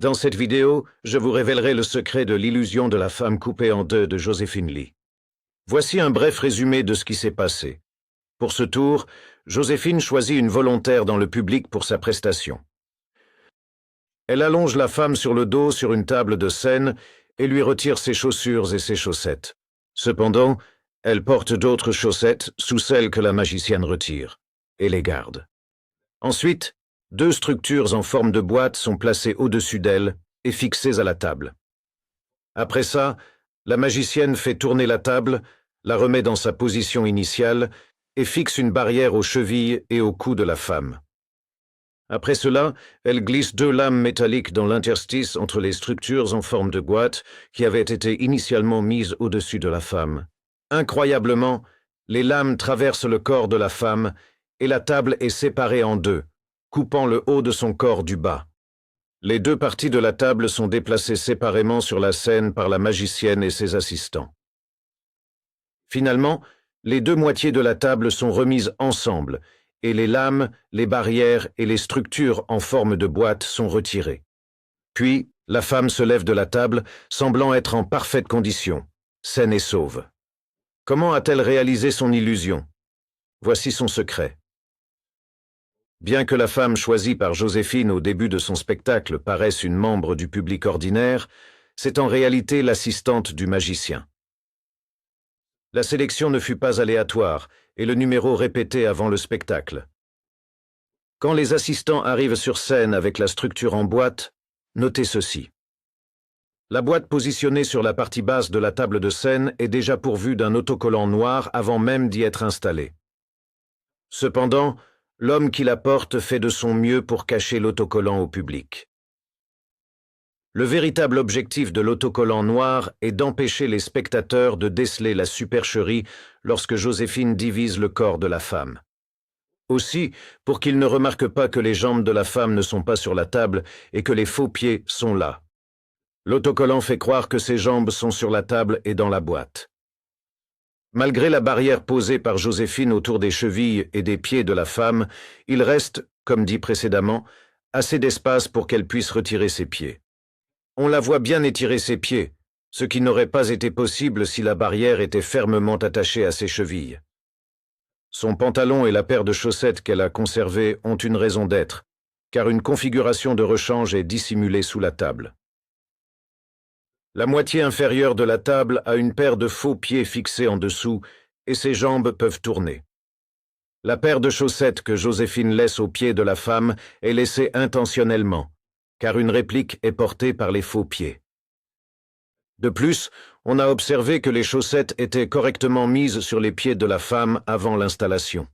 Dans cette vidéo, je vous révélerai le secret de l'illusion de la femme coupée en deux de Joséphine Lee. Voici un bref résumé de ce qui s'est passé. Pour ce tour, Joséphine choisit une volontaire dans le public pour sa prestation. Elle allonge la femme sur le dos sur une table de scène et lui retire ses chaussures et ses chaussettes. Cependant, elle porte d'autres chaussettes sous celles que la magicienne retire, et les garde. Ensuite, deux structures en forme de boîte sont placées au-dessus d'elle et fixées à la table. Après ça, la magicienne fait tourner la table, la remet dans sa position initiale et fixe une barrière aux chevilles et au cou de la femme. Après cela, elle glisse deux lames métalliques dans l'interstice entre les structures en forme de boîte qui avaient été initialement mises au-dessus de la femme. Incroyablement, les lames traversent le corps de la femme et la table est séparée en deux, coupant le haut de son corps du bas. Les deux parties de la table sont déplacées séparément sur la scène par la magicienne et ses assistants. Finalement, les deux moitiés de la table sont remises ensemble, et les lames, les barrières et les structures en forme de boîte sont retirées. Puis, la femme se lève de la table, semblant être en parfaite condition, saine et sauve. Comment a-t-elle réalisé son illusion? Voici son secret. Bien que la femme choisie par Joséphine au début de son spectacle paraisse une membre du public ordinaire, c'est en réalité l'assistante du magicien. La sélection ne fut pas aléatoire et le numéro répété avant le spectacle. Quand les assistants arrivent sur scène avec la structure en boîte, notez ceci. La boîte positionnée sur la partie basse de la table de scène est déjà pourvue d'un autocollant noir avant même d'y être installé. Cependant, l'homme qui la porte fait de son mieux pour cacher l'autocollant au public. Le véritable objectif de l'autocollant noir est d'empêcher les spectateurs de déceler la supercherie lorsque Joséphine divise le corps de la femme. Aussi, pour qu'ils ne remarquent pas que les jambes de la femme ne sont pas sur la table et que les faux pieds sont là. L'autocollant fait croire que ses jambes sont sur la table et dans la boîte. Malgré la barrière posée par Joséphine autour des chevilles et des pieds de la femme, il reste, comme dit précédemment, assez d'espace pour qu'elle puisse retirer ses pieds. On la voit bien étirer ses pieds, ce qui n'aurait pas été possible si la barrière était fermement attachée à ses chevilles. Son pantalon et la paire de chaussettes qu'elle a conservées ont une raison d'être, car une configuration de rechange est dissimulée sous la table. La moitié inférieure de la table a une paire de faux pieds fixés en dessous et ses jambes peuvent tourner. La paire de chaussettes que Joséphine laisse aux pieds de la femme est laissée intentionnellement, car une réplique est portée par les faux pieds. De plus, on a observé que les chaussettes étaient correctement mises sur les pieds de la femme avant l'installation.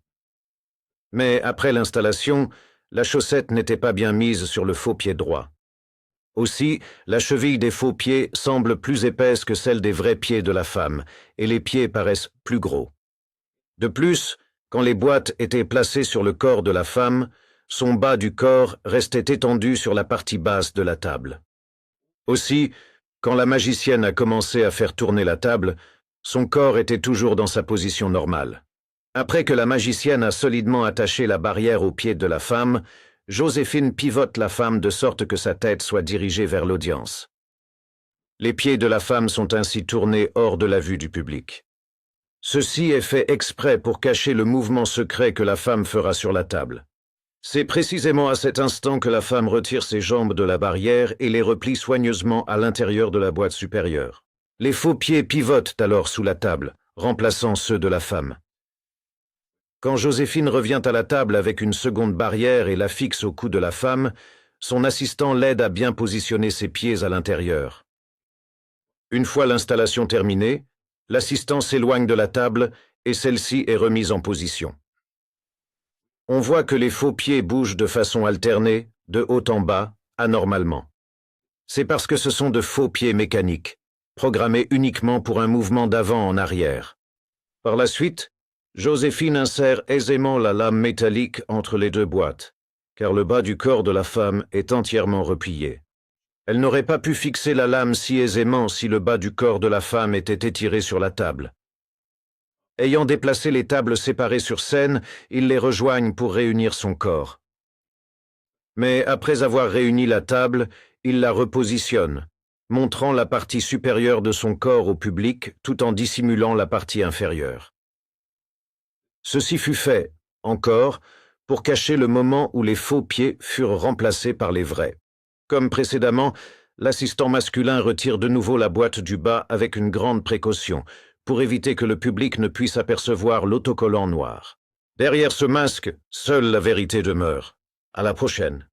Mais après l'installation, la chaussette n'était pas bien mise sur le faux pied droit. Aussi, la cheville des faux pieds semble plus épaisse que celle des vrais pieds de la femme, et les pieds paraissent plus gros. De plus, quand les boîtes étaient placées sur le corps de la femme, son bas du corps restait étendu sur la partie basse de la table. Aussi, quand la magicienne a commencé à faire tourner la table, son corps était toujours dans sa position normale. Après que la magicienne a solidement attaché la barrière aux pieds de la femme, Joséphine pivote la femme de sorte que sa tête soit dirigée vers l'audience. Les pieds de la femme sont ainsi tournés hors de la vue du public. Ceci est fait exprès pour cacher le mouvement secret que la femme fera sur la table. C'est précisément à cet instant que la femme retire ses jambes de la barrière et les replie soigneusement à l'intérieur de la boîte supérieure. Les faux pieds pivotent alors sous la table, remplaçant ceux de la femme. Quand Joséphine revient à la table avec une seconde barrière et la fixe au cou de la femme, son assistant l'aide à bien positionner ses pieds à l'intérieur. Une fois l'installation terminée, l'assistant s'éloigne de la table et celle-ci est remise en position. On voit que les faux pieds bougent de façon alternée, de haut en bas, anormalement. C'est parce que ce sont de faux pieds mécaniques, programmés uniquement pour un mouvement d'avant en arrière. Par la suite, Joséphine insère aisément la lame métallique entre les deux boîtes, car le bas du corps de la femme est entièrement replié. Elle n'aurait pas pu fixer la lame si aisément si le bas du corps de la femme était étiré sur la table. Ayant déplacé les tables séparées sur scène, ils les rejoignent pour réunir son corps. Mais après avoir réuni la table, il la repositionne, montrant la partie supérieure de son corps au public tout en dissimulant la partie inférieure. Ceci fut fait, encore, pour cacher le moment où les faux pieds furent remplacés par les vrais. Comme précédemment, l'assistant masculin retire de nouveau la boîte du bas avec une grande précaution, pour éviter que le public ne puisse apercevoir l'autocollant noir. Derrière ce masque, seule la vérité demeure. À la prochaine.